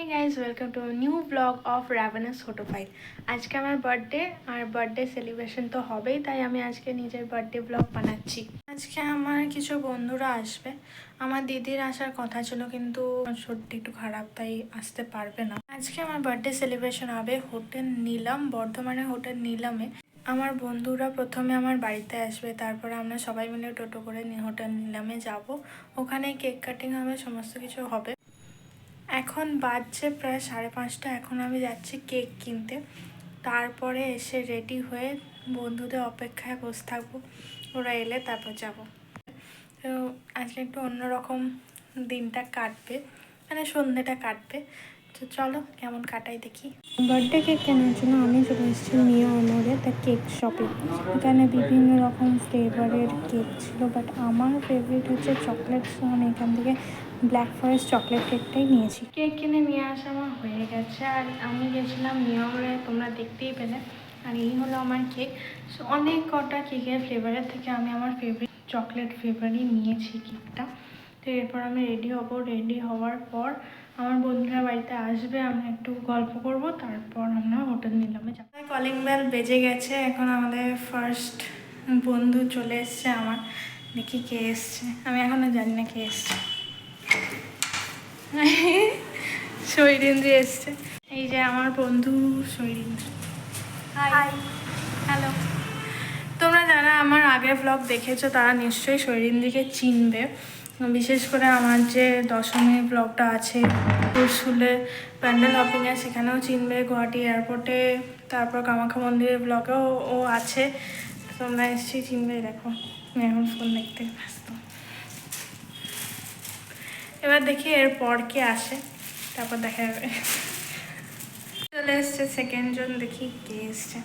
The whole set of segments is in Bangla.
Hey guys, welcome to a new vlog of Ravenous Photo File. আজকে আমার বার্থডে আর বার্থডে সেলিব্রেশন তো হবেই, তাই আমি আজকে নিজের বার্থডে ব্লগ বানাচ্ছি। আজকে আমার কিছু বন্ধুরা আসবে। আমার দিদির আসার কথা ছিল, কিন্তু শরীরটা একটু খারাপ, তাই আসতে পারবে না। আজকে আমার বার্থডে সেলিব্রেশন হবে হোটেল নিলাম, বর্ধমানের হোটেল নিলামে। আমার বন্ধুরা প্রথমে আমার বাড়িতে আসবে, তারপরে আমরা সবাই মিলে টোটো করে হোটেল নিলামে যাব। ওখানে কেক কাটিং হবে, সমস্ত কিছু হবে। এখন বাজছে প্রায় 5:30। এখন আমি যাচ্ছি কেক কিনতে, তারপরে এসে রেডি হয়ে বন্ধুদের অপেক্ষায় বসে থাকবো। ওরা এলে তারপর যাব। তো আজকে একটু অন্যরকম দিনটা কাটবে, মানে সন্ধ্যেটা কাটবে। তো চলো কেমন কাটাই দেখি। বার্থডে কেক কেনার জন্য আমি চলে এসেছি নিউ অনরে দ্য কেক শপে। এখানে বিভিন্ন রকম ফ্লেভারের কেক ছিল, বাট আমার ফেভারিট হচ্ছে চকলেট, সো আমি এখান থেকে ব্ল্যাক ফরেস্ট চকলেট কেকটাই নিয়েছি। কেক কিনে নিয়ে আসা আমার হয়ে গেছে, আর আমি গেছিলাম নিউ অনরে, তোমরা দেখতেই পেলে। আর এই হলো আমার কেক। সো অনেক কটা কেকের ফ্লেভারের থেকে আমি আমার ফেভারিট চকলেট ফ্লেভারই নিয়েছি কেকটা। তো এরপর আমি রেডি হব। রেডি হওয়ার পর আমার বন্ধুরা বাড়িতে আসবে, আমরা একটু গল্প করব, তারপর আমরা হোটেল নিলামে যাব। কলিং বেল বেজে গেছে, এখন আমাদের ফার্স্ট বন্ধু চলে এসছে আমার। দেখি কে এসছে, আমি এখনো জানি না কে এসছে। শৈরেন্দ্র এসছে, এই যে আমার বন্ধু শৈরেন্দ্র। High, hello. তোমরা যারা আমার আগের ব্লগ দেখেছো তারা নিশ্চয়ই শৈরেন্দ্রকে চিনবে। বিশেষ করে আমার যে দশমীর ব্লগটা আছে পুরসুলে প্যান্ডেল হপিংয়ে, সেখানেও চিনবে। গুয়াহাটি এয়ারপোর্টে, তারপর কামাখ্যা মন্দিরের ব্লগেও ও আছে। তোমরা নিশ্চয়ই চিনবে। দেখো আমি এখন ফোন দেখতে ব্যস্ত। এবার দেখি এরপর কে আসে, তারপর দেখা যাবে। চলে এসছে সেকেন্ড জন, দেখি কে এসছে।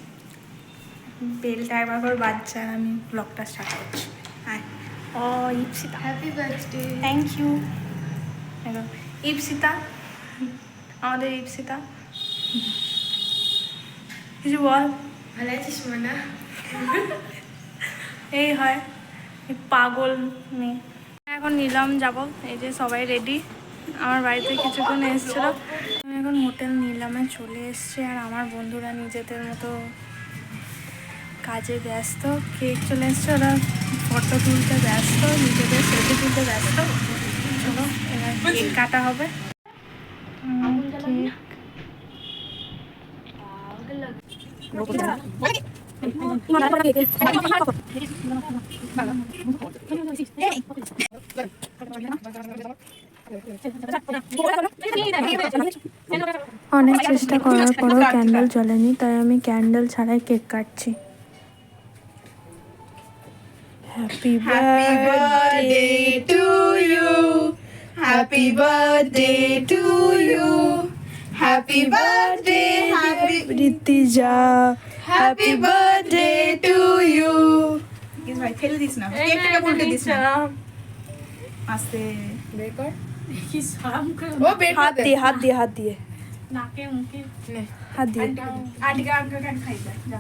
বেলটা একবার করে বাচ্চা, আমি ব্লগটা স্টার্ট করছি। হ্যাঁ, ও Ipsita, happy birthday. Thank you. দেখো ইপসিতা, আমাদের ইপসিতা। কিছু বল। ভালো আছিস মানা? এই হয় পাগল মেয়ে। এখন নিলাম যাব, এই যে সবাই রেডি। আমার বাড়িতে কিছুক্ষণ এসেছিলো। আমি এখন হোটেল নিলামে চলে এসছি, আর আমার বন্ধুরা নিজেদের মতো কাজে ব্যস্ত। কেক চলে এসছে, ওরা ফটো তুলতে ব্যস্ত, নিজেদের সেলফি তুলতে ব্যস্ত। চলো এবার কেক কাটা হবে। অনেক চেষ্টা করার পরও ক্যান্ডেল জ্বলেনি, তাই আমি ক্যান্ডেল ছাড়াই কেক কাটছি। Happy birthday to you, happy birthday to you, happy birthday Ritija, happy birthday to you. ভাই ফেলে দিস না, কেকটাকে উল্টে দিস না। আস্তে বের কর। কি সাম করে ও বের কর। হাত দিয়ে নাকে মুখে নে, হাত দিয়ে আটিকা আটিকা খাই যা।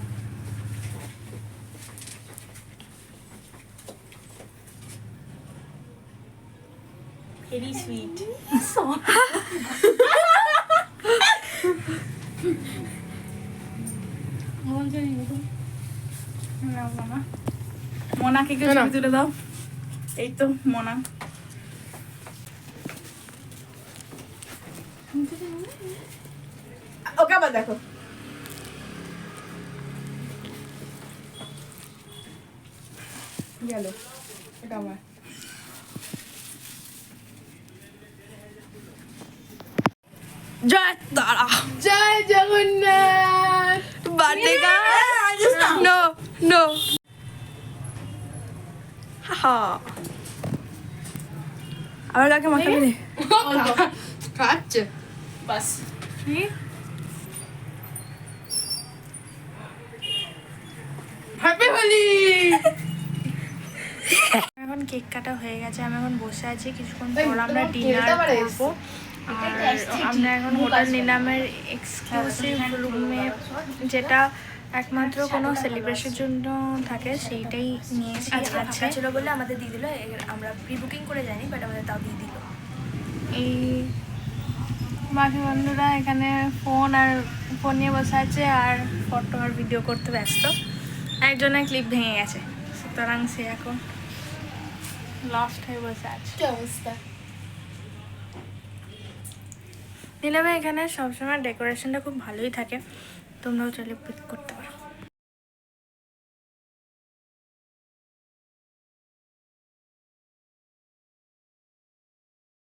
Very sweet. মোনাকে কেউ ছবি তুলে দাও। এই তো মোনা। ওকে আবার দেখো। গেল এটা আমার। জয় তারা, জয় জগন্নাথ। বার্থডে নো নো হা। আবার কাকে মাখাবি রে? খাচ্ছে বাস। হ্যাপি হোলি। এখন কেক কাটা হয়ে গেছে, আমি এখন বসে আছি। কিছুক্ষণ পর আমরা ডিনার করবো। আর আমরা এখন হোটেল নিলামের এক্সক্লুসিভ রুমে, যেটা একমাত্র কোনো সেলিব্রেশনের জন্য থাকে, সেইটাই নিয়েছি। আচ্ছা ছিল বলে আমাদের দিয়ে দিল, আমরা প্রি বুকিং করে যাইনি, বাট আমাদের তাও দিয়ে দিল। এই বাকি বন্ধুরা এখানে ফোন নিয়ে বসে আছে আর ফটো আর ভিডিও করতে ব্যস্ত। একজনের ক্লিপ ভেঙে গেছে, সুতরাং সে এখন লস্ট হয়ে বসে আছে। নিলামে এখানে সবসময় ডেকোরেশনটা খুব ভালোই থাকে, তোমরাও চলে পিক করতে পারো।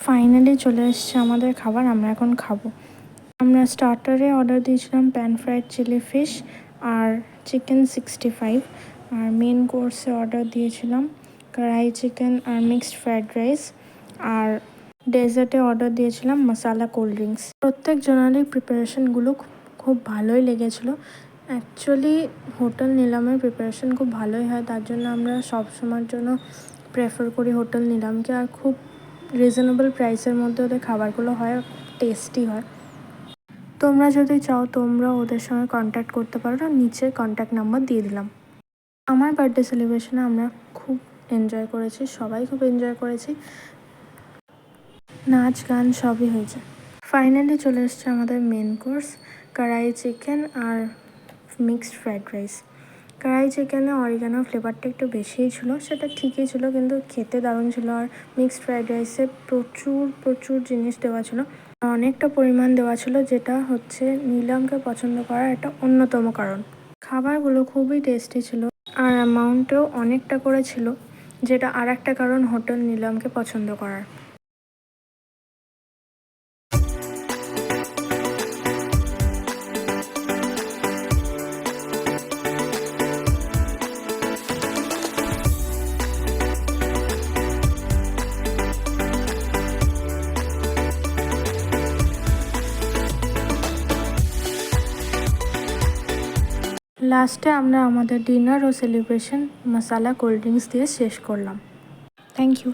ফাইনালি চলে এসছে আমাদের খাবার, আমরা এখন খাবো। আমরা স্টার্টারে অর্ডার দিয়েছিলাম প্যান ফ্রাইড চিলি ফিশ আর চিকেন 65, আর মেন কোর্সে অর্ডার দিয়েছিলাম কড়াই চিকেন আর মিক্সড ফ্রাইড রাইস, আর ডেজার্টে অর্ডার দিয়েছিলাম মশালা কোল্ড ড্রিঙ্কস। প্রত্যেক জনারই প্রিপারেশনগুলো খুব ভালোই লেগেছিলো। অ্যাকচুয়ালি হোটেল নিলামের প্রিপারেশন খুব ভালোই হয়, তার জন্য আমরা সব সময়ের জন্য প্রেফার করি হোটেল নিলামকে। আর খুব রিজনেবল প্রাইসের মধ্যে ওদের খাবারগুলো হয়, টেস্টি হয়। তোমরা যদি চাও তোমরা ওদের সঙ্গে কন্ট্যাক্ট করতে পারো, নিচে কন্ট্যাক্ট নাম্বার দিয়ে দিলাম। আমার বার্থডে সেলিব্রেশনে আমরা খুব এনজয় করেছি, সবাই খুব এনজয় করেছি, নাচ গান সবই হয়েছে। ফাইনালি চলে এসছে আমাদের মেন কোর্স, কড়াই চিকেন আর মিক্সড ফ্রাইড রাইস। কড়াই চিকেনে অরিগানো ফ্লেভারটা একটু বেশিই ছিল, সেটা ঠিকই ছিল, কিন্তু খেতে দারুণ ছিল। আর মিক্সড ফ্রাইড রাইসে প্রচুর জিনিস দেওয়া ছিল, অনেকটা পরিমাণ দেওয়া ছিল, যেটা হচ্ছে নিলামকে পছন্দ করার একটা অন্যতম কারণ। খাবারগুলো খুবই টেস্টি ছিল আর অ্যামাউন্টেও অনেকটা করে ছিল, যেটা আর একটা কারণ হোটেল নিলামকে পছন্দ করার। লাস্টে আমরা আমাদের ডিনার ও সেলিব্রেশন মশালা কোল্ড ড্রিঙ্কস দিয়ে শেষ করলাম। Thank you.